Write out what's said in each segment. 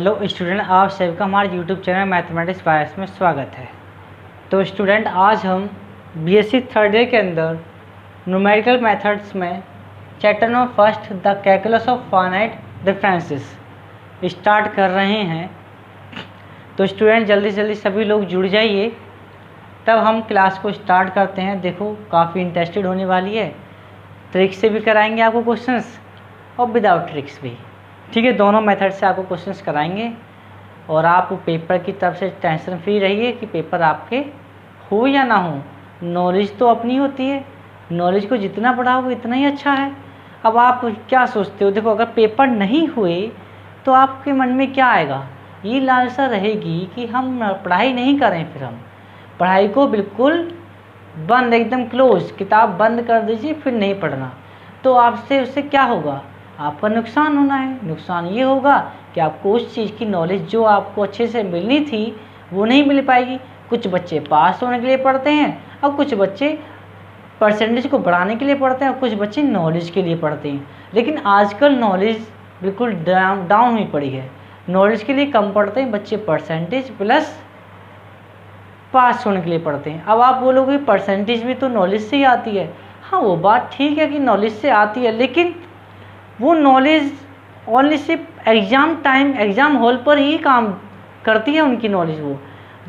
Hello student, आप सभी का हमारे यूट्यूब चैनल मैथमेटिक्स बायस में स्वागत है। तो स्टूडेंट, आज हम बीएससी थर्ड ईयर के अंदर न्यूमेरिकल मेथड्स में chapter number first the calculus of finite differences start कर रहे हैं। तो स्टूडेंट जल्दी से जल्दी सभी लोग जुड़ जाइए, तब हम क्लास को स्टार्ट करते हैं। देखो काफ़ी इंटरेस्टेड होने वाली है। ट्रिक से भी कराएंगे आपको क्वेश्चंस और विदाउट ट्रिक्स भी, ठीक है। दोनों मेथड से आपको क्वेश्चंस कराएंगे और आप पेपर की तरफ से टेंशन फ्री रहिए कि पेपर आपके हो या ना हो। नॉलेज तो अपनी होती है, नॉलेज को जितना बढ़ाओगे इतना ही अच्छा है। अब आप क्या सोचते हो, देखो अगर पेपर नहीं हुए तो आपके मन में क्या आएगा, ये लालसा रहेगी कि हम पढ़ाई नहीं करें। फिर हम पढ़ाई को बिल्कुल बंद, एकदम क्लोज, किताब बंद कर दीजिए, फिर नहीं पढ़ना। तो आपसे उससे क्या होगा, आपका नुकसान होना है। नुकसान ये होगा कि आपको उस चीज़ की नॉलेज जो आपको अच्छे से मिलनी थी वो नहीं मिल पाएगी। कुछ बच्चे पास होने के लिए पढ़ते हैं और कुछ बच्चे परसेंटेज को बढ़ाने के लिए पढ़ते हैं और कुछ बच्चे नॉलेज के लिए पढ़ते हैं। लेकिन आजकल नॉलेज बिल्कुल डाउन हुई पड़ी है। नॉलेज के लिए कम पढ़ते हैं बच्चे, परसेंटेज प्लस पास होने के लिए पढ़ते हैं। अब आप बोलोगे परसेंटेज भी तो नॉलेज से ही आती है। हाँ, वो बात ठीक है कि नॉलेज से आती है, लेकिन वो नॉलेज ओनली सिर्फ एग्ज़ाम टाइम, एग्ज़ाम हॉल पर ही काम करती है उनकी नॉलेज। वो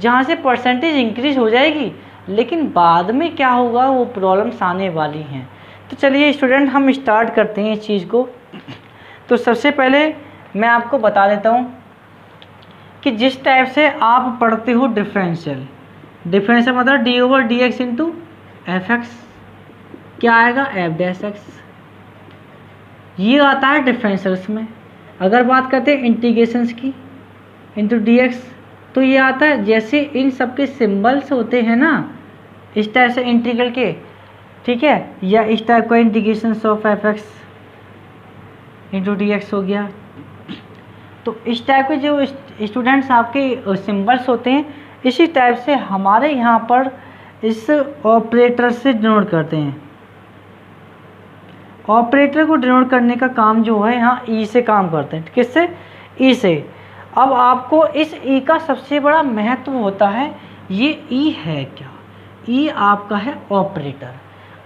जहाँ से परसेंटेज इंक्रीज हो जाएगी, लेकिन बाद में क्या होगा वो प्रॉब्लम्स आने वाली हैं। तो चलिए स्टूडेंट, हम स्टार्ट करते हैं इस चीज़ को। तो सबसे पहले मैं आपको बता देता हूँ कि जिस टाइप से आप पढ़ते हो डिफरेंशियल मतलब D over D x into F x, क्या आएगा एफ डैश एक्स, ये आता है डिफरेंशियल्स में। अगर बात करते हैं इंटीग्रेशंस की इंटू डी एक्स, तो ये आता है जैसे इन सब के सिम्बल्स होते हैं ना, इस टाइप से इंटीग्रल के, ठीक है, या इस टाइप का integrations of F x into D x हो गया। तो इस टाइप के जो स्टूडेंट्स आपके सिम्बल्स होते हैं, इसी टाइप से हमारे यहाँ पर इस ऑपरेटर से डिनोट करते हैं। ऑपरेटर को डिनोट करने का काम जो है यहाँ ई से काम करते हैं। किससे? ई से। अब आपको इस ई का सबसे बड़ा महत्व होता है, ये ई है क्या, ई आपका है ऑपरेटर।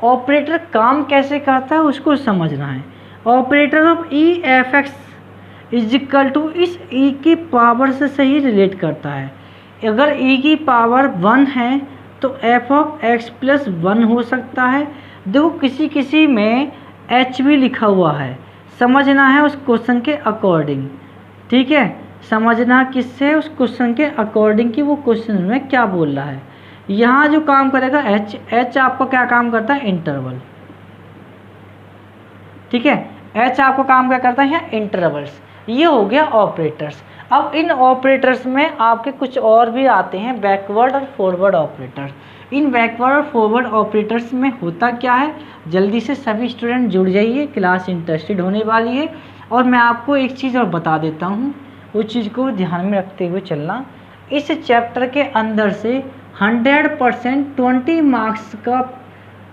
ऑपरेटर काम कैसे करता है उसको समझना है। Operator of E F X is equal to इस ई की पावर से सही रिलेट करता है। अगर ई की पावर 1 है तो एफ ऑफ एक्स प्लस 1 हो सकता है। देखो किसी किसी में एच भी लिखा हुआ है, समझना है उस क्वेश्चन के अकॉर्डिंग, ठीक है। समझना किससे, उस क्वेश्चन के अकॉर्डिंग कि वो क्वेश्चन में क्या बोल रहा है। यहाँ जो काम करेगा एच, एच आपका क्या काम करता है, इंटरवल, ठीक है। एच आपको काम क्या करता है, यहाँ इंटरवल्स। ये हो गया ऑपरेटर्स। अब इन ऑपरेटर्स में आपके कुछ और भी आते हैं, बैकवर्ड और फॉरवर्ड ऑपरेटर्स। इन बैकवर्ड और फॉरवर्ड ऑपरेटर्स में होता क्या है, जल्दी से सभी स्टूडेंट जुड़ जाइए, क्लास इंटरेस्टेड होने वाली है। और मैं आपको एक चीज़ और बता देता हूँ, उस चीज़ को ध्यान में रखते हुए चलना। इस चैप्टर के अंदर से 100% 20 मार्क्स का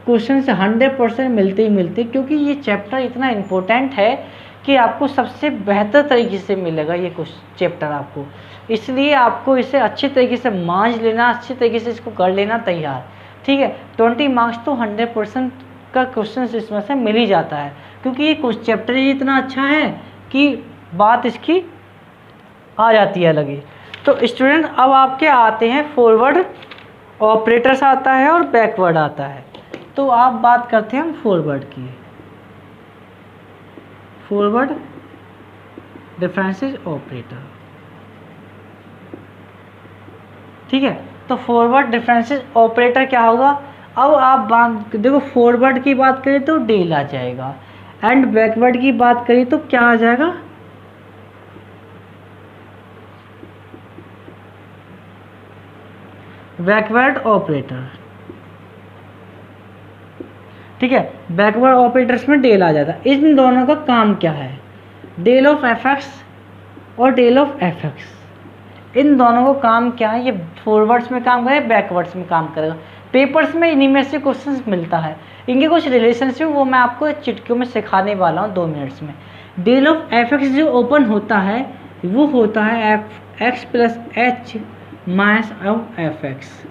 क्वेश्चन से 100% मिलते ही मिलते, क्योंकि ये चैप्टर इतना इम्पोर्टेंट है कि आपको सबसे बेहतर तरीके से मिलेगा ये चैप्टर आपको। इसलिए आपको इसे अच्छे तरीके से मांझ लेना, अच्छे तरीके से इसको कर लेना तैयार, ठीक है। 20 मार्क्स तो 100% का क्वेश्चन इसमें से मिल ही जाता है, क्योंकि ये कुछ चैप्टर ही इतना अच्छा है कि बात इसकी आ जाती है अलग ही। तो स्टूडेंट अब आपके आते हैं फॉरवर्ड ऑपरेटर्स आता है और बैकवर्ड आता है। तो आप बात करते हैं फॉरवर्ड की, फॉरवर्ड डिफरेंसेस ऑपरेटर, ठीक है। तो फॉरवर्ड डिफरेंसेस ऑपरेटर क्या होगा, अब आप बात देखो, फॉरवर्ड की बात करें तो डेल आ जाएगा, एंड बैकवर्ड की बात करें तो क्या आ जाएगा, बैकवर्ड ऑपरेटर, ठीक है। बैकवर्ड ऑपरेटर्स में डेल आ जाता है। इन दोनों का काम क्या है, डेल ऑफ एफ एक्स और डेल ऑफ एफ एक्स, इन दोनों को काम क्या है, ये फॉरवर्ड्स में काम करेगा, बैकवर्ड्स में काम करेगा। पेपर्स में इन्हीं में से क्वेश्चंस मिलता है, इनके कुछ रिलेशनशिप वो मैं आपको चुटकियों में सिखाने वाला हूँ 2 मिनट्स में। डेल ऑफ एफ एक्स जो ओपन होता है वो होता है f X plus H minus of F x.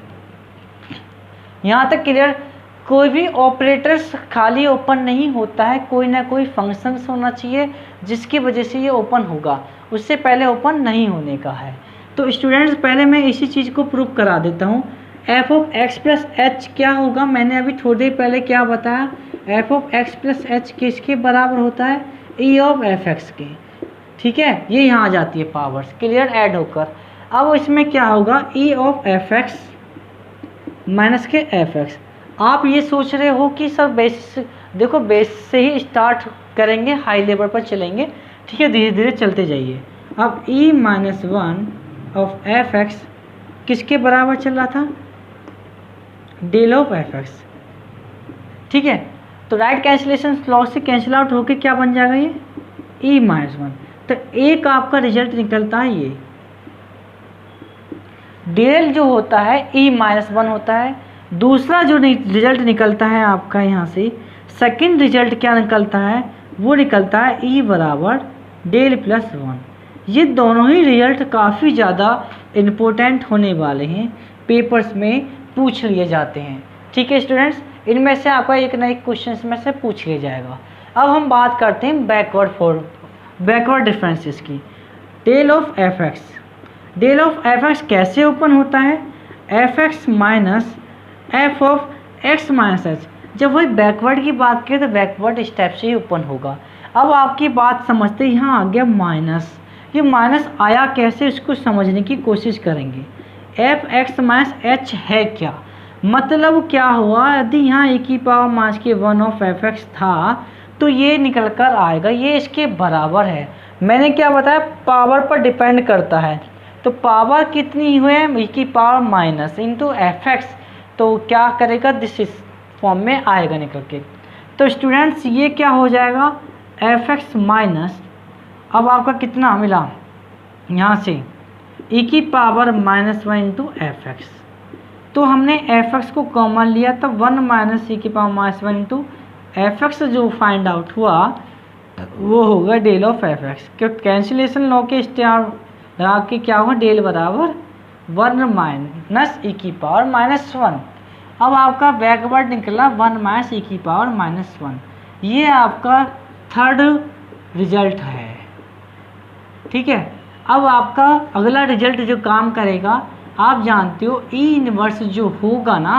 यहाँ तक क्लियर? कोई भी ऑपरेटर्स खाली ओपन नहीं होता है, कोई ना कोई फंक्शंस होना चाहिए जिसकी वजह से ये ओपन होगा, उससे पहले ओपन नहीं होने का है। तो स्टूडेंट्स पहले मैं इसी चीज़ को प्रूव करा देता हूँ। F of X plus H क्या होगा, मैंने अभी थोड़ी देर पहले क्या बताया, F of X plus H किसके बराबर होता है, ई ऑफ एफ एक्स के। ठीक है, ये यहाँ आ जाती है पावर्स, क्लियर, ऐड होकर। अब इसमें क्या होगा, ई ऑफ एफ एक्स माइनस के एफ एक्स। आप ये सोच रहे हो कि सर बेस, देखो बेस से ही स्टार्ट करेंगे, हाई लेवल पर चलेंगे, ठीक है, धीरे धीरे चलते जाइए। अब E minus one of F X किसके बराबर चल रहा था, डेल ऑफ एफ एक्स। ठीक है, तो राइट कैंसिलेशन लॉ से कैंसिल आउट होके क्या बन जाएगा, ये ई माइनस वन। तो एक आपका रिजल्ट निकलता है, ये डेल जो होता है ई माइनस वन होता है। दूसरा जो रिजल्ट निकलता है आपका यहाँ से, सेकंड रिजल्ट क्या निकलता है, वो निकलता है ई बराबर डेल प्लस वन। ये दोनों ही रिजल्ट काफ़ी ज़्यादा इम्पोर्टेंट होने वाले हैं, पेपर्स में पूछ लिए जाते हैं। ठीक है स्टूडेंट्स, इनमें से आपका एक ना एक क्वेश्चन में से पूछ लिया जाएगा। अब हम बात करते हैं बैकवर्ड डिफरेंसेस की। Del of F x, del of F x कैसे ओपन होता है, f x minus f of x minus h. जब वही बैकवर्ड की बात करें तो बैकवर्ड स्टेप से ही ओपन होगा। अब आपकी बात समझते यहाँ आ गया माइनस, ये माइनस आया कैसे, उसको समझने की कोशिश करेंगे। एफ एक्स माइनस एच है क्या, मतलब क्या हुआ, यदि यहाँ ए की पावर माइनस के वन ऑफ एफ एक्स था तो ये निकल कर आएगा, ये इसके बराबर है। मैंने क्या बताया, पावर पर डिपेंड करता है, तो पावर कितनी हुए, ए की power minus into F x, तो क्या करेगा, दिस इस फॉर्म में आएगा निकल के। तो स्टूडेंट्स ये क्या हो जाएगा, एफ एक्स माइनस, अब आपका कितना मिला यहाँ से, ई की power minus one into F x. तो हमने एफ एक्स को कॉमन लिया, तब वन माइनस ई की power minus one into F x जो फाइंड आउट हुआ वो होगा डेल ऑफ एफ एक्स। क्यों, कैंसिलेशन लॉ के स्टार लगा के क्या होगा, डेल बराबर वन माइनस ई की पावर माइनस वन। अब आपका बैकवर्ड निकला वन माइनस ई की पावर माइनस वन, ये आपका थर्ड रिजल्ट है। ठीक है, अब आपका अगला रिजल्ट जो काम करेगा, आप जानते हो ई इनवर्स जो होगा ना,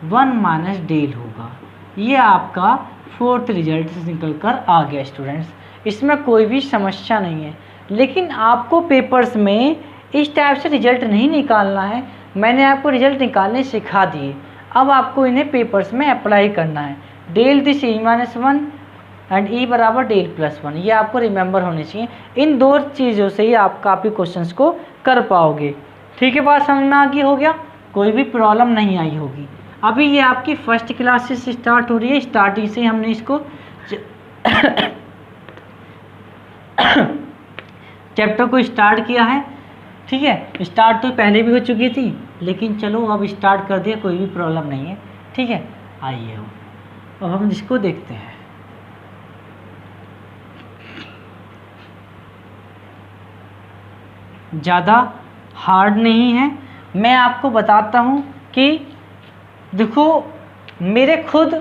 वन माइनस डेल होगा। ये आपका फोर्थ रिजल्ट निकल कर आ गया स्टूडेंट्स, इसमें कोई भी समस्या नहीं है। लेकिन आपको पेपर्स में इस टाइप से रिजल्ट नहीं निकालना है, मैंने आपको रिजल्ट निकालने सिखा दिए, अब आपको इन्हें पेपर्स में अप्लाई करना है। Del this E minus one and E बराबर डेल प्लस वन, ये आपको रिमेंबर होने चाहिए। इन दो चीज़ों से ही आप काफ़ी क्वेश्चंस को कर पाओगे। ठीक है, बात समझ में आ गई, हो गया, कोई भी प्रॉब्लम नहीं आई होगी। अभी ये आपकी फर्स्ट क्लासेस स्टार्ट हो रही है, स्टार्टिंग से हमने इसको चैप्टर को स्टार्ट किया है। ठीक है, स्टार्ट तो पहले भी हो चुकी थी, लेकिन चलो अब स्टार्ट कर दिया, कोई भी प्रॉब्लम नहीं है। ठीक है, आइए अब हम इसको देखते हैं। ज़्यादा हार्ड नहीं है, मैं आपको बताता हूँ कि देखो मेरे खुद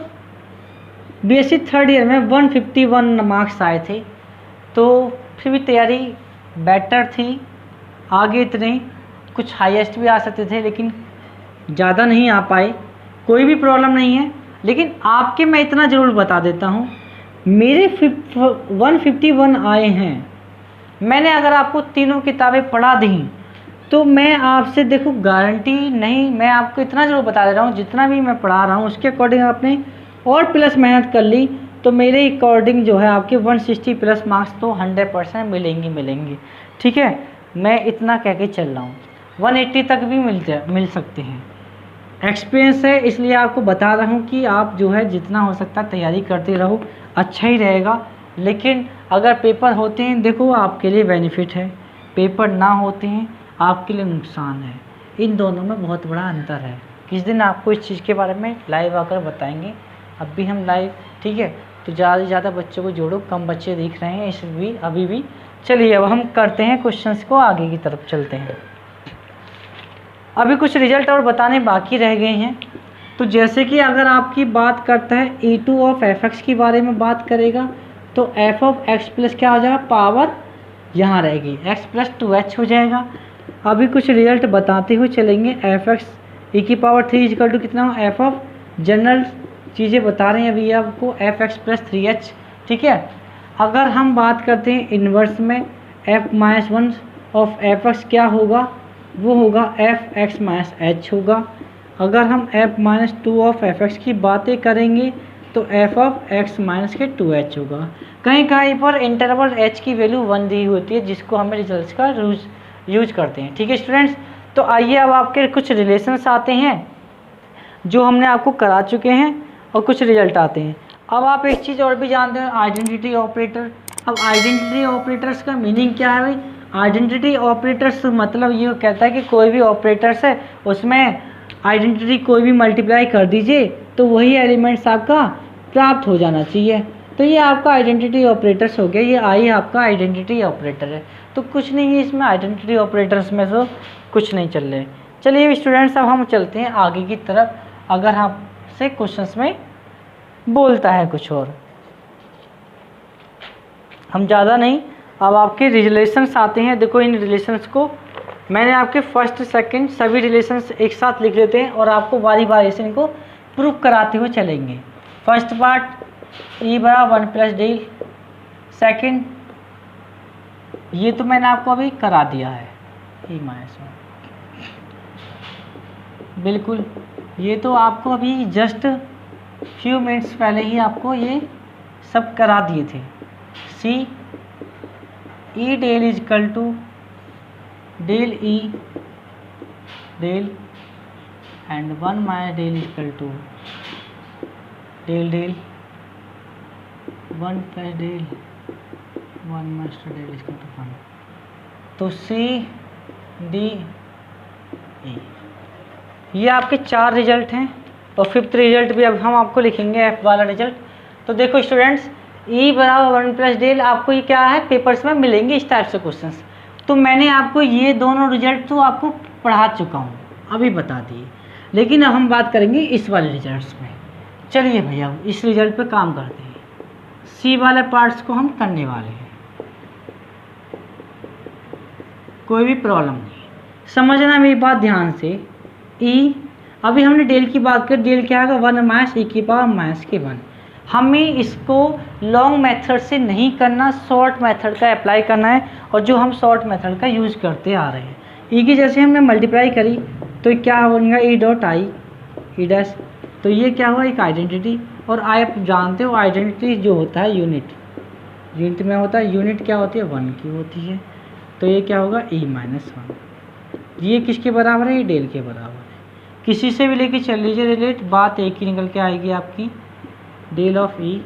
बीएससी थर्ड ईयर में 151 मार्क्स आए थे, तो फिर भी तैयारी बेटर थी। आगे इतने कुछ हाईएस्ट भी आ सकते थे, लेकिन ज़्यादा नहीं आ पाए, कोई भी प्रॉब्लम नहीं है। लेकिन आपके मैं इतना ज़रूर बता देता हूँ, मेरे 151 आए हैं। मैंने अगर आपको तीनों किताबें पढ़ा दी तो मैं आपसे देखो गारंटी नहीं, मैं आपको इतना ज़रूर बता दे रहा हूँ, जितना भी मैं पढ़ा रहा हूँ उसके अकॉर्डिंग आपने और प्लस मेहनत कर ली तो मेरे अकॉर्डिंग जो है आपके 160 प्लस मार्क्स तो 100% मिलेंगे। ठीक है, मैं इतना कह के चल रहा हूँ, 180 तक भी मिल सकते हैं। एक्सपीरियंस है इसलिए आपको बता रहा हूँ कि आप जो है जितना हो सकता है तैयारी करते रहो, अच्छा ही रहेगा। लेकिन अगर पेपर होते हैं देखो आपके लिए बेनिफिट है, पेपर ना होते हैं आपके लिए नुकसान है। इन दोनों में बहुत बड़ा अंतर है। किस दिन आपको इस चीज़ के बारे में लाइव आकर बताएंगे। अब भी हम लाइव, ठीक है, तो ज़्यादा से ज़्यादा बच्चों को जोड़ो, कम बच्चे दिख रहे हैं अभी भी, चलिए अब हम करते हैं क्वेश्चंस को, आगे की तरफ चलते हैं। अभी कुछ रिजल्ट और बताने बाकी रह गए हैं। तो जैसे कि अगर आपकी बात करता है e2 ऑफ fx के बारे में बात करेगा, तो f ऑफ x प्लस क्या हो जाएगा, पावर यहाँ रहेगी x प्लस 2h हो जाएगा। अभी कुछ रिजल्ट बताते हुए चलेंगे। fx e की पावर 3 इक्वल टू कितना हो, f ऑफ जनरल चीज़ें बता रहे हैं अभी आपको, fx प्लस 3h, ठीक है। अगर हम बात करते हैं इन्वर्स में, f माइनस 1 ऑफ fx क्या होगा, वो होगा fx माइनस h होगा। अगर हम f माइनस 2 ऑफ fx की बातें करेंगे तो f ऑफ x माइनस के 2h होगा। कहीं कहीं पर इंटरवल h की वैल्यू 1 दी होती है, जिसको हमें रिजल्ट्स का यूज करते हैं, ठीक है स्टूडेंट्स। तो आइए अब आपके कुछ रिलेशंस आते हैं जो हमने आपको करा चुके हैं, और कुछ रिजल्ट आते हैं। अब आप एक चीज़ और भी जानते हैं, आइडेंटिटी ऑपरेटर। अब आइडेंटिटी ऑपरेटर्स का मीनिंग क्या है भाई, आइडेंटिटी ऑपरेटर्स मतलब ये कहता है कि कोई भी ऑपरेटर्स है उसमें आइडेंटिटी कोई भी मल्टीप्लाई कर दीजिए तो वही एलिमेंट्स आपका प्राप्त हो जाना चाहिए। तो ये आपका आइडेंटिटी ऑपरेटर्स हो गया, ये आई आपका आइडेंटिटी ऑपरेटर है। तो कुछ नहीं है इसमें, आइडेंटिटी ऑपरेटर्स में तो कुछ नहीं चल रहे। चलिए स्टूडेंट्स अब हम चलते हैं आगे की तरफ, अगर आपसे क्वेश्चंस में बोलता है कुछ और। हम ज़्यादा नहीं, अब आपके रिलेशंस आते हैं। देखो इन रिलेशंस को मैंने आपके फर्स्ट सेकंड सभी रिलेशंस एक साथ लिख लेते हैं और आपको बारी बारी से इनको प्रूफ कराते हुए चलेंगे। फर्स्ट पार्ट ई बराबर 1 प्लस डेल, सेकेंड ये तो मैंने आपको अभी करा दिया है ई माइनस 1, बिल्कुल ये तो आपको अभी जस्ट फ्यू मिनट्स पहले ही आपको ये सब करा दिए थे। See E del is equal to del E del and 1 minus del is equal to del del 1 plus del 1 minus del is equal to 1। तो सी डी ई ये आपके 4 रिजल्ट हैं, और फिफ्थ रिजल्ट भी अब हम आपको लिखेंगे एफ वाला रिजल्ट। तो देखो स्टूडेंट्स ई बराबर 1 प्लस डेल आपको ये क्या है पेपर्स में मिलेंगे इस टाइप से क्वेश्चंस। तो मैंने आपको ये दोनों रिजल्ट तो आपको पढ़ा चुका हूँ, अभी बता दिए, लेकिन अब हम बात करेंगे इस वाले रिजल्ट्स में। चलिए भैया इस रिजल्ट पे काम करते हैं, सी वाले पार्ट्स को हम करने वाले हैं, कोई भी प्रॉब्लम नहीं। समझना मेरी बात ध्यान से। ई अभी हमने डेल की बात कर, डेल क्या है 1 माइनस ई की पावर माइनस के 1। हमें इसको लॉन्ग मेथड से नहीं करना, शॉर्ट मेथड का अप्लाई करना है, और जो हम शॉर्ट मेथड का यूज़ करते आ रहे हैं। ई की जैसे हमने मल्टीप्लाई करी तो क्या बनेगा E dot I E dash, तो ये क्या हुआ एक आइडेंटिटी। और आप जानते हो आइडेंटिटी जो होता है यूनिट में होता है, यूनिट क्या होती है 1 की होती है। तो ये क्या होगा ई माइनस 1, ये किसके बराबर है, ये डेल के बराबर है। किसी से भी लेके चल लीजिए रिलेट, बात एक ही निकल के आएगी आपकी, del of E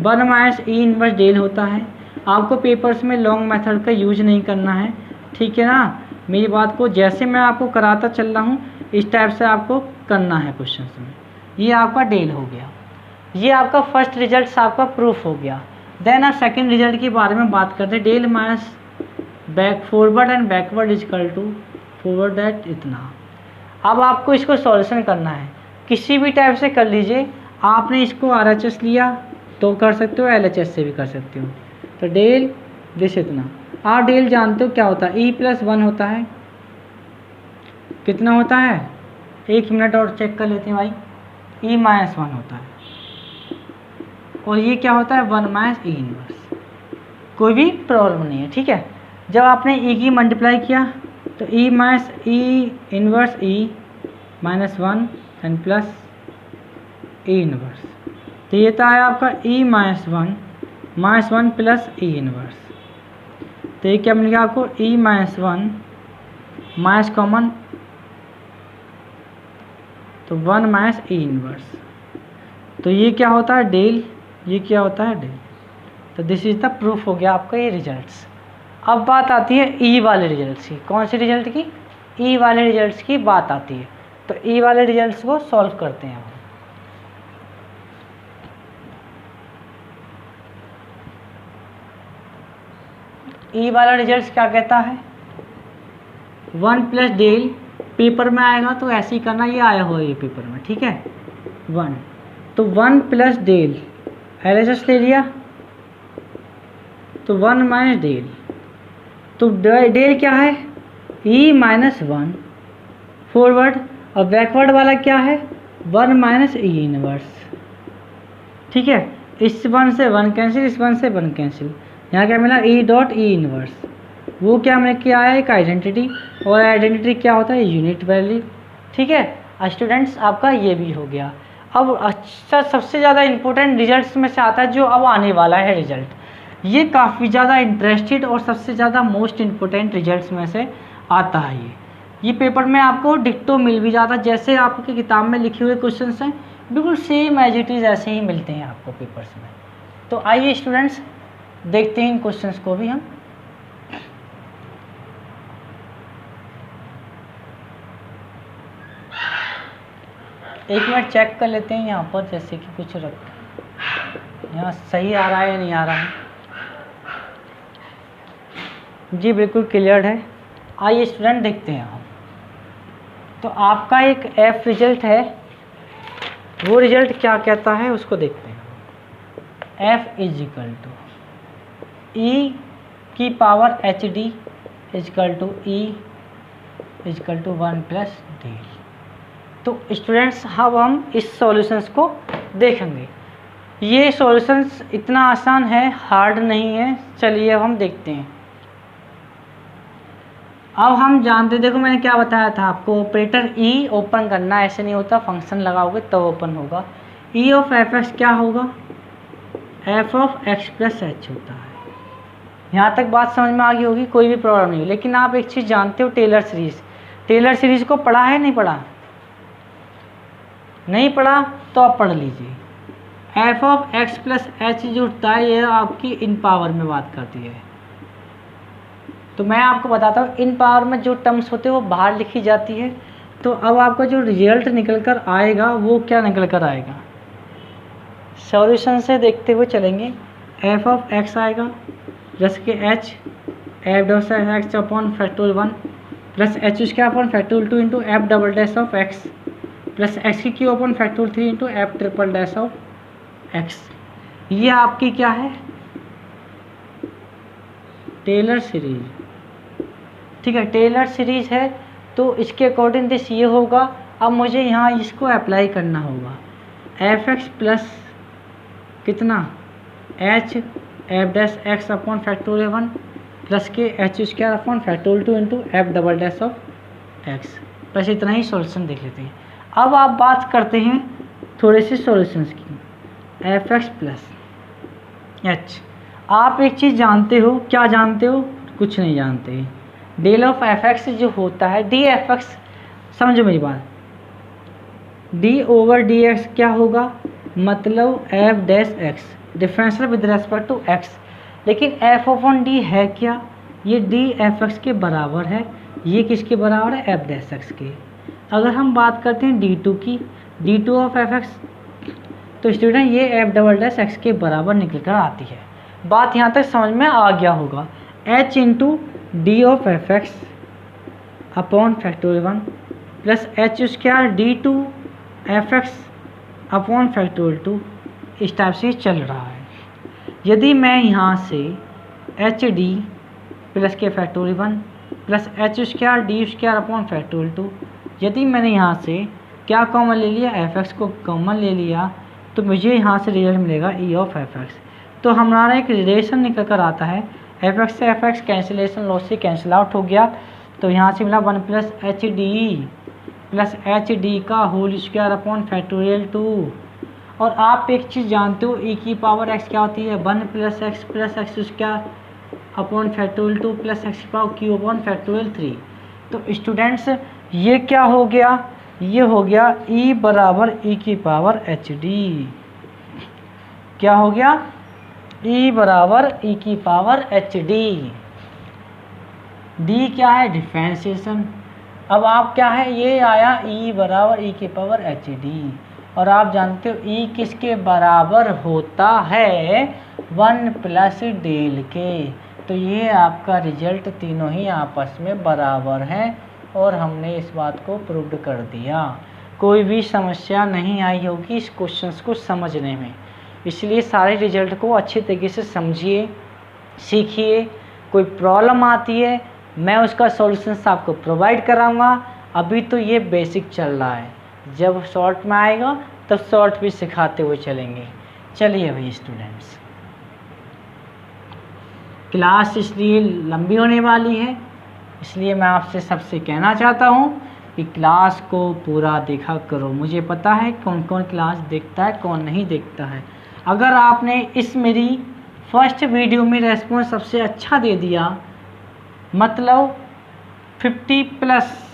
1 minus E inverse del होता है। आपको पेपर्स में लॉन्ग मेथड का यूज नहीं करना है, ठीक है ना। मेरी बात को जैसे मैं आपको कराता चल रहा हूँ इस टाइप से आपको करना है क्वेश्चन में। ये आपका डेल हो गया, ये आपका फर्स्ट रिजल्ट आपका प्रूफ हो गया। देन आप सेकेंड रिजल्ट के बारे में बात करते हैं। Del minus forward and backward is equal to forward that इतना। अब आपको इसको सॉल्यूशन करना है, किसी भी टाइप से कर लीजिए। आपने इसको RHS लिया तो कर सकते हो, LHS से भी कर सकते हो। तो डेल दिस इतना, आप डेल जानते हो क्या होता है, ई प्लस 1 होता है, कितना होता है 1 मिनट और चेक कर लेते हैं भाई, ई माइनस 1 होता है, और ये क्या होता है 1 माइनस ई इनवर्स। कोई भी प्रॉब्लम नहीं है, ठीक है। जब आपने ई की मल्टीप्लाई किया तो E minus E inverse E minus 1 and plus E inverse, तो ये तो आया आपका E minus 1 plus E inverse. तो ये क्या मिलेगा आपको ई माइनस 1 माइनस कॉमन, तो 1 माइनस ई इनवर्स। तो ये क्या होता है डेल, ये क्या होता है डेल। तो दिस इज द प्रूफ हो गया आपका ये रिजल्ट्स। अब बात आती है ई वाले रिजल्ट्स की। कौन से रिजल्ट की, ई वाले रिजल्ट्स की बात आती है। तो ई वाले रिजल्ट्स को सॉल्व करते हैं हम। ई वाला रिजल्ट क्या कहता है 1 प्लस डेल, पेपर में आएगा तो ऐसे ही करना, ये आया हुआ ये पेपर में, ठीक है 1, तो 1 प्लस डेल LHS ले लिया तो 1 माइनस डेल, तो डेल क्या है ई माइनस 1 फॉरवर्ड, और बैकवर्ड वाला क्या है 1 माइनस ई इनवर्स, ठीक है। इस 1 से 1 कैंसिल, इस 1 से 1 कैंसिल, यहाँ क्या मिला ई डॉट ई इनवर्स, वो क्या मैंने किया है एक आइडेंटिटी, और आइडेंटिटी क्या होता है यूनिट वैल्यू, ठीक है। स्टूडेंट्स आपका ये भी हो गया। अब अच्छा सबसे ज़्यादा इम्पोर्टेंट रिजल्ट्स में से आता है जो अब आने वाला है रिजल्ट, ये काफ़ी ज़्यादा इंटरेस्टेड और सबसे ज़्यादा मोस्ट इम्पोर्टेंट रिजल्ट्स में से आता है। ये पेपर में आपको डिक्टो मिल भी जाता है, जैसे आपकी किताब में लिखे हुए क्वेश्चंस हैं बिल्कुल सेम एज इट इज़ ऐसे ही मिलते हैं आपको पेपर्स में। तो आइए स्टूडेंट्स देखते हैं इन क्वेश्चंस को भी हम। एक मिनट चेक कर लेते हैं यहाँ पर, जैसे कि कुछ यहाँ सही आ रहा है या नहीं आ रहा है। जी बिल्कुल क्लियर है। आइए स्टूडेंट देखते हैं हम। तो आपका एक एफ रिजल्ट है, वो रिजल्ट क्या कहता है उसको देखते हैं। F is equal to E की power h D equal to E equal to 1 plus D. तो स्टूडेंट्स अब हम इस सॉल्यूशंस को देखेंगे। ये सॉल्यूशंस इतना आसान है, हार्ड नहीं है। चलिए अब हम देखते हैं। अब हम जानते, देखो मैंने क्या बताया था आपको, ऑपरेटर ई ओपन करना, ऐसे नहीं होता, फंक्शन लगाओगे तब ओपन होगा। ई ऑफ एफ एक्स क्या होगा, F of X plus H होता है। यहाँ तक बात समझ में आ गई होगी, कोई भी प्रॉब्लम नहीं। लेकिन आप एक चीज़ जानते हो, टेलर सीरीज, टेलर सीरीज को पढ़ा है नहीं पढ़ा? नहीं पढ़ा तो आप पढ़ लीजिए। F of X plus H जो होता है ये आपकी इन पावर में बात करती है। तो मैं आपको बताता हूँ, इन पावर में जो टर्म्स होते हैं वो बाहर लिखी जाती है। तो अब आपका जो रिजल्ट निकल कर आएगा वो क्या निकल कर आएगा, सॉल्यूशन से देखते हुए चलेंगे। एफ ऑफ एक्स आएगा प्लस के H F dot X upon factorial 1 plus H square upon factorial 2 into F double dash of X plus X की Q upon factorial 3 into F triple dash of X. ये आपकी क्या है, Taylor series, ठीक है, Taylor series है। तो इसके अकॉर्डिंग दिस ये होगा। अब मुझे यहाँ इसको अप्लाई करना होगा। एफ एक्स प्लस कितना H F dash X upon factorial 1 plus के H square upon factorial 2 into F double dash of X. बस इतना ही सॉल्यूशन देख लेते हैं। अब आप बात करते हैं थोड़े से सॉल्यूशंस की। एफ एक्स प्लस एच, आप एक चीज़ जानते हो, क्या जानते हो, कुछ नहीं जानते। डेल ऑफ एफ एक्स जो होता है डी एफ एक्स, समझो मेरी बात, डी ओवर डी एक्स क्या होगा, मतलब f dash x differential with respect to x. लेकिन एफ ऑन डी है क्या, ये डी एफ एक्स के बराबर है। ये किसके बराबर है, एफ डैश एक्स के। अगर हम बात करते हैं डी टू की, D two of F x, तो स्टूडेंट ये एफ डबल डैश एक्स के बराबर निकल कर आती है। बात यहाँ तक समझ में आ गया होगा। H into D of F x upon factorial 1 plus H square D two f x upon factorial 2, इस टाइप से चल रहा है। यदि मैं यहाँ से एच डी प्लस के factorial 1 plus H square D square upon factorial 2, यदि मैंने यहाँ से क्या कॉमन ले लिया, एफ एक्स को कॉमन ले लिया, तो मुझे यहाँ से रिजल्ट मिलेगा ई ऑफ एफ एक्स। तो हमारा एक रिलेशन निकल कर आता है, एफ एक्स से एफ एक्स कैंसिलेशन लॉस से कैंसिल आउट हो गया। तो यहाँ से मिला 1 plus H D plus H D का होल स्क्वायर अपॉन फैक्टोरियल 2। और आप एक चीज़ जानते हो, ई की पावर एक्स क्या होती है, 1 plus x square upon factorial 2 plus X की पावर क्यू अपॉन फैक्टोरियल 3। तो स्टूडेंट्स ये क्या हो गया, ये हो गया ई बराबर ई की पावर एच डी। क्या हो गया, ई बराबर ई की पावर एच डी। डी क्या है, डिफरेंशिएशन। अब आप क्या है, ये आया ई बराबर ई की पावर एच डी। और आप जानते हो ई किसके बराबर होता है, 1 प्लस डेल के। तो ये आपका रिजल्ट तीनों ही आपस में बराबर हैं और हमने इस बात को प्रूव कर दिया। कोई भी समस्या नहीं आई होगी इस क्वेश्चंस को समझने में, इसलिए सारे रिजल्ट को अच्छे तरीके से समझिए, सीखिए। कोई प्रॉब्लम आती है मैं उसका सॉल्यूशंस आपको प्रोवाइड कराऊंगा। अभी तो ये बेसिक चल रहा है, जब शॉर्ट में आएगा तब शॉर्ट भी सिखाते हुए चलेंगे। चलिए भाई स्टूडेंट्स, क्लास इसलिए लंबी होने वाली है, इसलिए मैं आपसे सबसे कहना चाहता हूँ कि क्लास को पूरा देखा करो। मुझे पता है कौन कौन क्लास देखता है कौन नहीं देखता है। अगर आपने इस मेरी फर्स्ट वीडियो में रेस्पॉन्स सबसे अच्छा दे दिया, मतलब 50+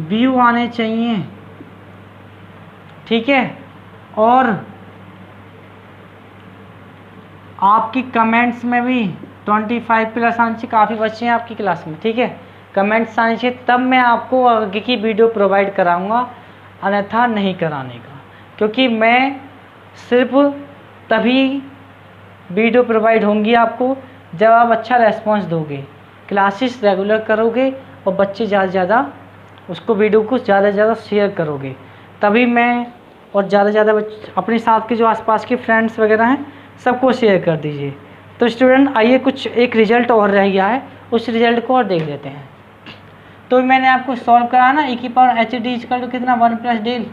व्यू आने चाहिए, ठीक है, और आपकी कमेंट्स में भी 25+ आने चाहिए। काफ़ी बच्चे हैं आपकी क्लास में, ठीक है, कमेंट्स आने चाहिए, तब मैं आपको आगे की वीडियो प्रोवाइड कराऊंगा, अन्यथा नहीं कराने का। क्योंकि मैं सिर्फ तभी वीडियो प्रोवाइड होंगी आपको जब आप अच्छा रेस्पॉन्स दोगे, क्लासेस रेगुलर करोगे और बच्चे ज़्यादा से ज़्यादा उसको वीडियो को ज़्यादा से ज़्यादा शेयर करोगे, तभी मैं और ज़्यादा से ज़्यादा अपने साथ के जो आसपास के फ्रेंड्स वगैरह हैं सबको शेयर कर दीजिए। तो स्टूडेंट आइए, कुछ एक रिज़ल्ट और रह गया है, उस रिज़ल्ट को और देख लेते हैं। तो मैंने आपको सॉल्व कराया ना, e⁻⁻ कितना 1 + डेल,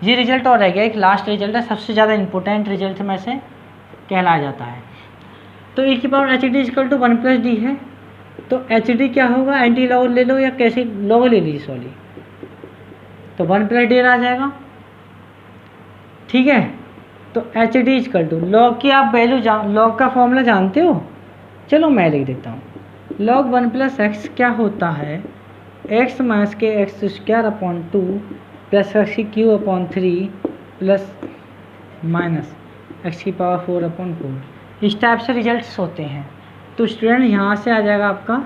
ये रिज़ल्ट और रह गया। एक लास्ट रिज़ल्ट है, सबसे ज़्यादा इंपॉर्टेंट रिज़ल्ट में से कहलाया जाता है। तो e⁻⁻ 1 + d है, तो HD क्या होगा, एंटी लॉग ले लो या कैसे लॉग ले लीजिए, सॉरी, तो 1 + डेल आ जाएगा, ठीक है। तो HD लॉग की आप वैल्यू लॉग का फॉर्मूला जानते हो, चलो मैं लिख देता हूँ। log 1 + x क्या होता है, x - x² + x³ plus minus x⁴/4। इस टाइप से रिजल्ट्स होते हैं। तो स्टूडेंट यहाँ से आ जाएगा आपका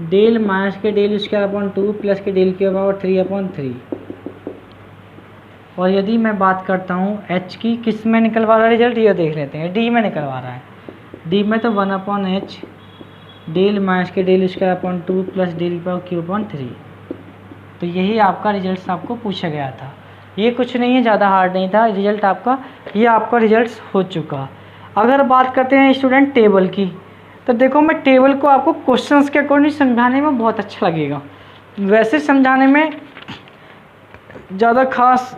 डेल -(2) प्लस (3/3)। और यदि मैं बात करता हूँ h की, किस में निकलवा रहा है रिजल्ट, ये देख लेते हैं। d में निकलवा रहा है, d में तो 1/h डेल -(2) प्लस (3)। तो यही आपका रिजल्ट आपको पूछा गया था। ये कुछ नहीं है, ज़्यादा हार्ड नहीं था रिजल्ट आपका, ये आपका रिजल्ट हो चुका। अगर बात करते हैं स्टूडेंट टेबल की, तो देखो मैं टेबल को आपको क्वेश्चंस के अकॉर्डिंग समझाने में बहुत अच्छा लगेगा, वैसे समझाने में ज़्यादा खास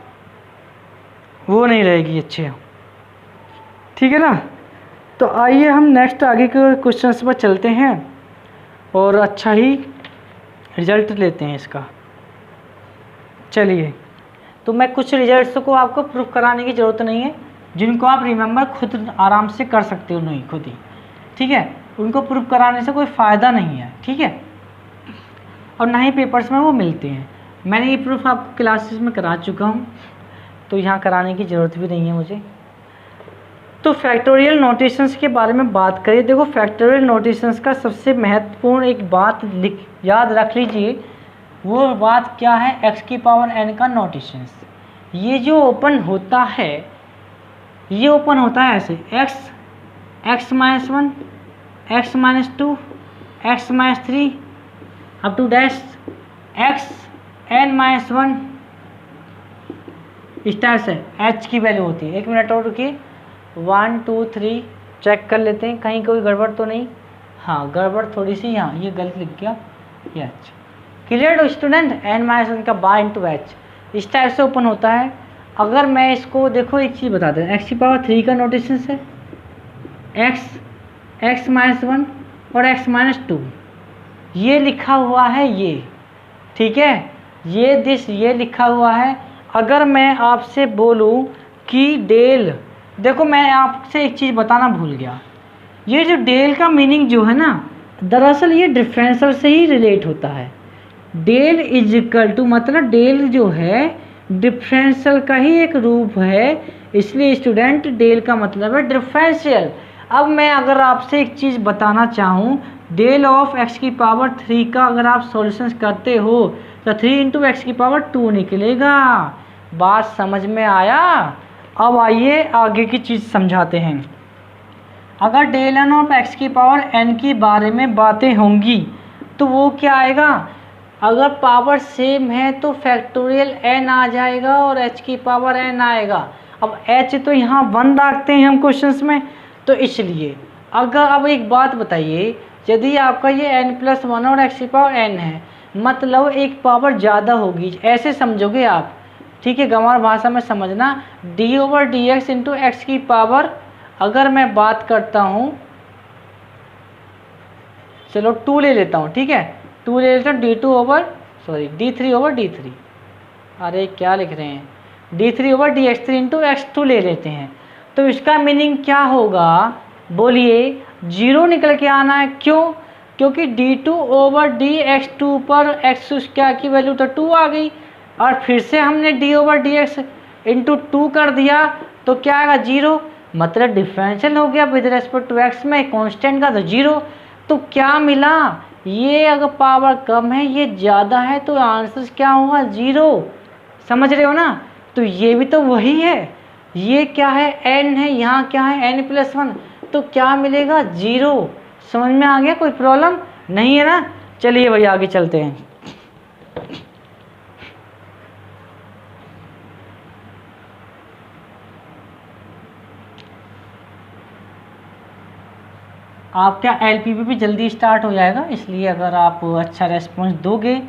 वो नहीं रहेगी, अच्छे, ठीक है ना। तो आइए हम नेक्स्ट आगे के क्वेश्चंस पर चलते हैं और अच्छा ही रिजल्ट लेते हैं इसका। चलिए, तो मैं कुछ रिजल्ट्स को आपको प्रूफ कराने की ज़रूरत नहीं है, जिनको आप रिमेंबर खुद आराम से कर सकते हो, नहीं खुद ही, ठीक है। उनको प्रूफ कराने से कोई फ़ायदा नहीं है, ठीक है, और ना ही पेपर्स में वो मिलते हैं। मैंने ये प्रूफ आपको क्लासेस में करा चुका हूँ, तो यहाँ कराने की ज़रूरत भी नहीं है मुझे। तो फैक्टोरियल नोटेशंस के बारे में बात करें, देखो फैक्टोरियल नोटेशंस का सबसे महत्वपूर्ण एक बात याद रख लीजिए, वो बात क्या है, x⁴n का नोटेशंस। ये जो ओपन होता है, ये ओपन होता है ऐसे, x - 1 x - 2 x - 3 up to dash xn-1 इस टाइप से h की वैल्यू होती है। 1 मिनट और रुकिए, 1 2 3 चेक कर लेते हैं कहीं कोई गड़बड़ तो नहीं। हाँ, गड़बड़ थोड़ी सी, यहाँ ये गलत लिख गया, ये h क्लियर स्टूडेंट। n-1 का बाय इंटू h इस टाइप से ओपन होता है। अगर मैं इसको देखो एक चीज़ बता दें, x⁴ का नोटेशन है, x - 1 और x - 2 ये लिखा हुआ है, ये ठीक है, ये लिखा हुआ है। अगर मैं आपसे बोलूँ कि डेल, देखो मैं आपसे एक चीज़ बताना भूल गया, ये जो डेल का मीनिंग जो है ना, दरअसल ये डिफरेंशियल से ही रिलेट होता है। डेल इज इक्वल टू, मतलब डेल जो है डिफरेंशियल का ही एक रूप है, इसलिए स्टूडेंट डेल का मतलब है डिफरेंशियल। अब मैं अगर आपसे एक चीज़ बताना चाहूँ, डेल ऑफ x⁴ का अगर आप सॉल्यूशंस करते हो तो 3 × x⁴ निकलेगा। बात समझ में आया? अब आइए आगे की चीज़ समझाते हैं। अगर डेल एन ऑफ एक्स की पावर एन के बारे में बातें होंगी तो वो क्या आएगा, अगर पावर सेम है तो फैक्टोरियल एन आ जाएगा और एच की पावर एन आएगा। अब एच तो यहाँ 1 रखते हैं हम क्वेश्चंस में, तो इसलिए अगर, अब एक बात बताइए, यदि आपका ये n+1 और एक्स की पावर n है, मतलब एक पावर ज़्यादा होगी, ऐसे समझोगे आप, ठीक है, गंवार भाषा में समझना, d/dx इंटू एक्स की पावर, अगर मैं बात करता हूँ, चलो 2 ले लेता हूँ, ठीक है, 2 ले लेता हूँ, d3/d3, अरे क्या लिख रहे हैं, d3/dx3 इंटू x2 ले लेते हैं। तो इसका मीनिंग क्या होगा, बोलिए, 0 निकल के आना है। क्यों? क्योंकि d2/dx2 पर x² की वैल्यू तो 2 आ गई, और फिर से हमने d/dx इंटू 2 कर दिया तो क्या आएगा, 0, मतलब डिफरेंशियल हो गया विद रेस्पेक्ट टू x में, कांस्टेंट का तो 0। तो क्या मिला, ये अगर पावर कम है ये ज़्यादा है तो आंसर क्या होगा, 0। समझ रहे हो ना? तो ये भी तो वही है, ये क्या है, n है, यहाँ क्या है, n+1, तो क्या मिलेगा, 0। समझ में आ गया? कोई प्रॉब्लम नहीं है ना? चलिए भाई आगे चलते हैं। आपका LPP भी जल्दी स्टार्ट हो जाएगा, इसलिए अगर आप अच्छा रेस्पॉन्स दोगे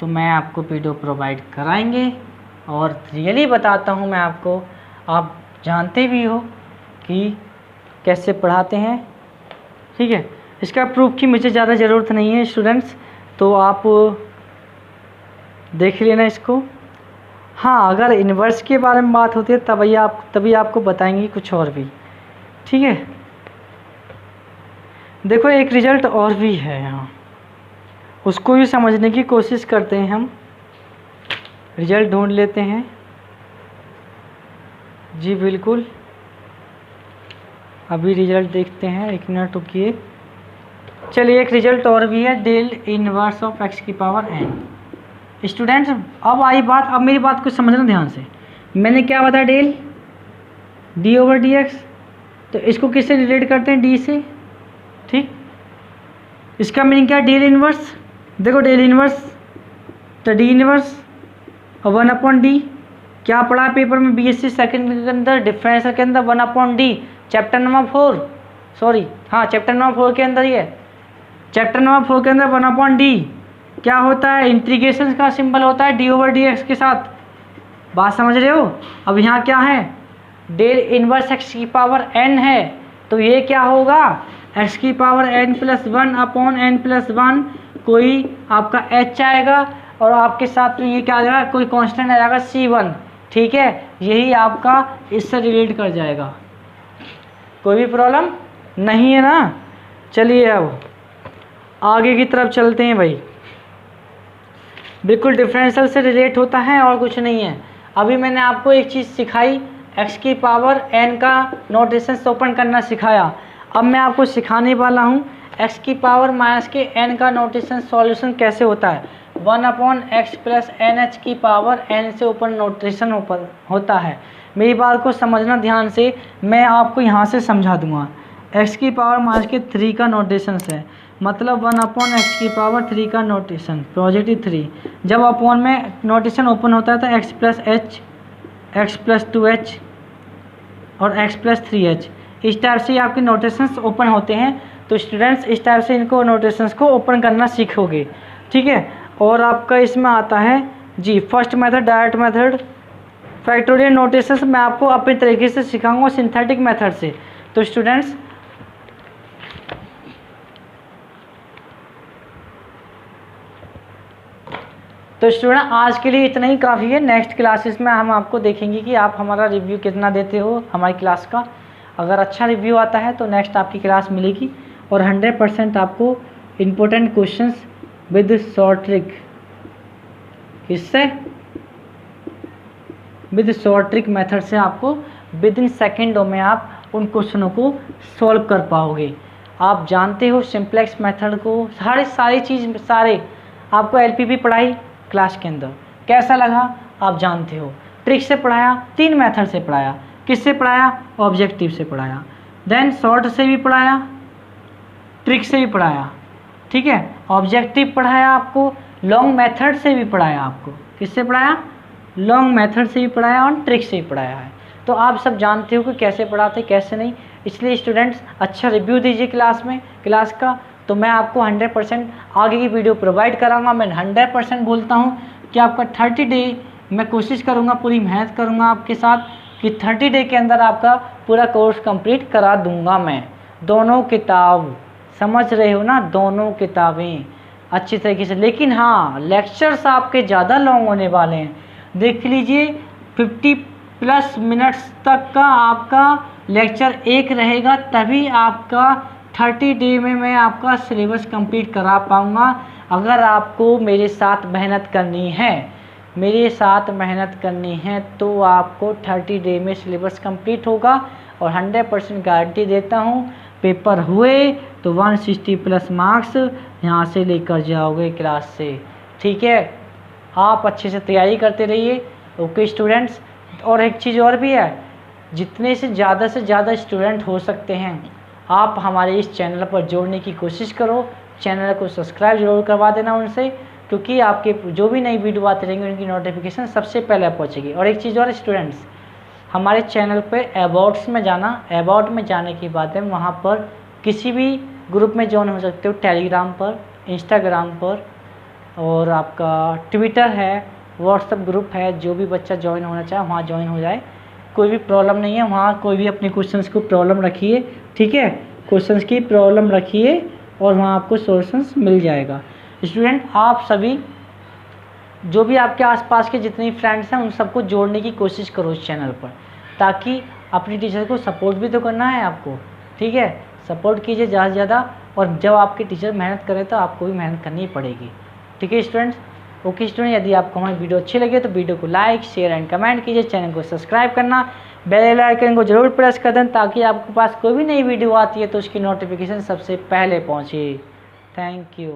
तो मैं आपको वीडियो प्रोवाइड कराएंगे। और रियली बताता हूँ मैं आपको, आप जानते भी हो कि कैसे पढ़ाते हैं, ठीक है। इसका प्रूफ की मुझे ज़्यादा ज़रूरत नहीं है स्टूडेंट्स, तो आप देख लेना इसको। हाँ, अगर इन्वर्स के बारे में बात होती है तभी आपको बताएंगे कुछ और भी, ठीक है। देखो एक रिजल्ट और भी है यहाँ, उसको भी समझने की कोशिश करते हैं हम। रिजल्ट ढूंढ लेते हैं जी, बिल्कुल अभी रिजल्ट देखते हैं, 1 मिनट रुकिए। चलिए एक रिजल्ट और भी है, डेल इनवर्स ऑफ एक्स की पावर n। स्टूडेंट्स अब आई बात, अब मेरी बात को समझना ध्यान से। मैंने क्या बताया, डेल d/dx, तो इसको किससे रिलेट करते हैं, d से, ठीक। इसका मीनिंग क्या है, डेल इनवर्स, देखो डेल इनवर्स तो d इनवर्स और 1/d, क्या पढ़ा पेपर में BSc सेकंड के अंदर, डिफरेंशियल के अंदर 1/d, चैप्टर नंबर 4, सॉरी हाँ चैप्टर नंबर 4 के अंदर, ये चैप्टर नंबर 4 के अंदर 1/d क्या होता है, इंटीग्रेशन का सिंबल होता है d/dx के साथ। बात समझ रहे हो? अब यहाँ क्या है, डेल इनवर्स एक्स की पावर n है, तो ये क्या होगा, x की पावर n+1/n+1, कोई आपका h आएगा और आपके साथ में ये क्या आ जाएगा, कोई कांस्टेंट आ जाएगा c1, ठीक है। यही आपका इससे रिलेट कर जाएगा, कोई भी प्रॉब्लम नहीं है ना। चलिए अब आगे की तरफ चलते हैं भाई। बिल्कुल डिफरेंशियल से रिलेट होता है और कुछ नहीं है। अभी मैंने आपको एक चीज़ सिखाई, x की पावर n का नोटेशन ओपन करना सिखाया। अब मैं आपको सिखाने वाला हूँ x की पावर -n का नोटेशन सॉल्यूशन कैसे होता है। 1/x + nh की पावर n से ऊपर नोटेशन होता है। मेरी बात को समझना ध्यान से, मैं आपको यहाँ से समझा दूंगा। x की पावर -3 का नोटेशन है, मतलब 1/x की पावर 3 का नोटेशन, पॉजिटिव 3। जब अपॉन में नोटेशन ओपन होता है तो x + h, x + 2h और x + 3h, इस टाइप से आपके नोटेशंस ओपन होते हैं। तो स्टूडेंट्स इस टाइप से इनको नोटेशंस को ओपन करना सीखोगे, ठीक है। और आपका इसमें आता है जी first method, direct method, factorial notations मैं आपको अपने तरीके से सिखाऊंगा सिंथेटिक मेथड से। तो स्टूडेंट्स आज के लिए इतना ही काफ़ी है। नेक्स्ट क्लासेस में हम आपको देखेंगे कि आप हमारा रिव्यू कितना देते हो हमारी क्लास का। अगर अच्छा रिव्यू आता है तो नेक्स्ट आपकी क्लास मिलेगी, और 100% आपको important questions with short trick, इससे विद शॉर्ट ट्रिक मेथड से आपको विद इन सेकेंडों में आप उन क्वेश्चनों को सॉल्व कर पाओगे। आप जानते हो सिंप्लेक्स मेथड को, सारे आपको LPP पढ़ाई क्लास के अंदर कैसा लगा आप जानते हो। ट्रिक से पढ़ाया, 3 मेथड से पढ़ाया, किससे पढ़ाया, ऑब्जेक्टिव से पढ़ाया। देन शॉर्ट से भी पढ़ाया, ट्रिक से भी पढ़ाया, ठीक है, ऑब्जेक्टिव पढ़ाया आपको, लॉन्ग मेथड से भी पढ़ाया आपको। किससे पढ़ाया? लॉन्ग मेथड से भी पढ़ाया और ट्रिक से भी पढ़ाया है। तो आप सब जानते हो कि कैसे पढ़ाते कैसे नहीं, इसलिए स्टूडेंट्स अच्छा रिव्यू दीजिए क्लास का। तो मैं आपको 100% आगे की वीडियो प्रोवाइड कराऊंगा। मैं 100% बोलता हूँ कि आपका 30 डे मैं कोशिश करूँगा, पूरी मेहनत करूँगा आपके साथ कि 30 डे के अंदर आपका पूरा कोर्स कंप्लीट करा दूँगा मैं। दोनों किताब समझ रहे हो ना, दोनों किताबें अच्छी तरीके से। लेकिन हाँ, लेक्चर्स आपके ज़्यादा लॉन्ग होने वाले हैं। देख लीजिए 50+ मिनट्स तक का आपका लेक्चर एक रहेगा, तभी आपका 30 डे में मैं आपका सिलेबस कंप्लीट करा पाऊँगा। अगर आपको मेरे साथ मेहनत करनी है तो आपको 30 डे में सिलेबस कंप्लीट होगा। और 100% गारंटी देता हूँ, पेपर हुए तो 160+ मार्क्स यहाँ से लेकर जाओगे क्लास से, ठीक है। आप अच्छे से तैयारी करते रहिए, ओके स्टूडेंट्स। और एक चीज़ और भी है, जितने से ज़्यादा स्टूडेंट हो सकते हैं आप हमारे इस चैनल पर जोड़ने की कोशिश करो। चैनल को सब्सक्राइब जरूर करवा देना उनसे, क्योंकि आपके जो भी नई वीडियो आते रहेंगे उनकी नोटिफिकेशन सबसे पहले पहुंचेगी। और एक चीज़ और स्टूडेंट्स, हमारे चैनल पे अबाउट्स में जाना, अबाउट में जाने के बाद में वहाँ पर किसी भी ग्रुप में ज्वाइन हो सकते हो, टेलीग्राम पर, इंस्टाग्राम पर, और आपका ट्विटर है, व्हाट्सएप ग्रुप है। जो भी बच्चा ज्वाइन होना चाहे वहाँ ज्वाइन हो जाए, कोई भी प्रॉब्लम नहीं है। वहाँ कोई भी अपने क्वेश्चंस को प्रॉब्लम रखिए, ठीक है, क्वेश्चंस की प्रॉब्लम रखिए और वहाँ आपको सॉल्यूशंस मिल जाएगा। स्टूडेंट, आप सभी जो भी आपके आसपास के जितने फ्रेंड्स हैं उन सबको जोड़ने की कोशिश करो इस चैनल पर, ताकि अपनी टीचर को सपोर्ट भी तो करना है आपको, ठीक है। सपोर्ट कीजिए ज़्यादा से ज़्यादा, और जब आपके टीचर मेहनत करें तो आपको भी मेहनत करनी पड़ेगी, ठीक है स्टूडेंट्स। ओके स्टूडेंट, यदि आपको हमारी वीडियो अच्छी लगे तो वीडियो को लाइक, शेयर एंड कमेंट कीजिए। चैनल को सब्सक्राइब करना, बेल आइकन को जरूर प्रेस कर दें, ताकि आपके पास कोई भी नई वीडियो आती है तो उसकी नोटिफिकेशन सबसे पहले पहुँचे। Thank you.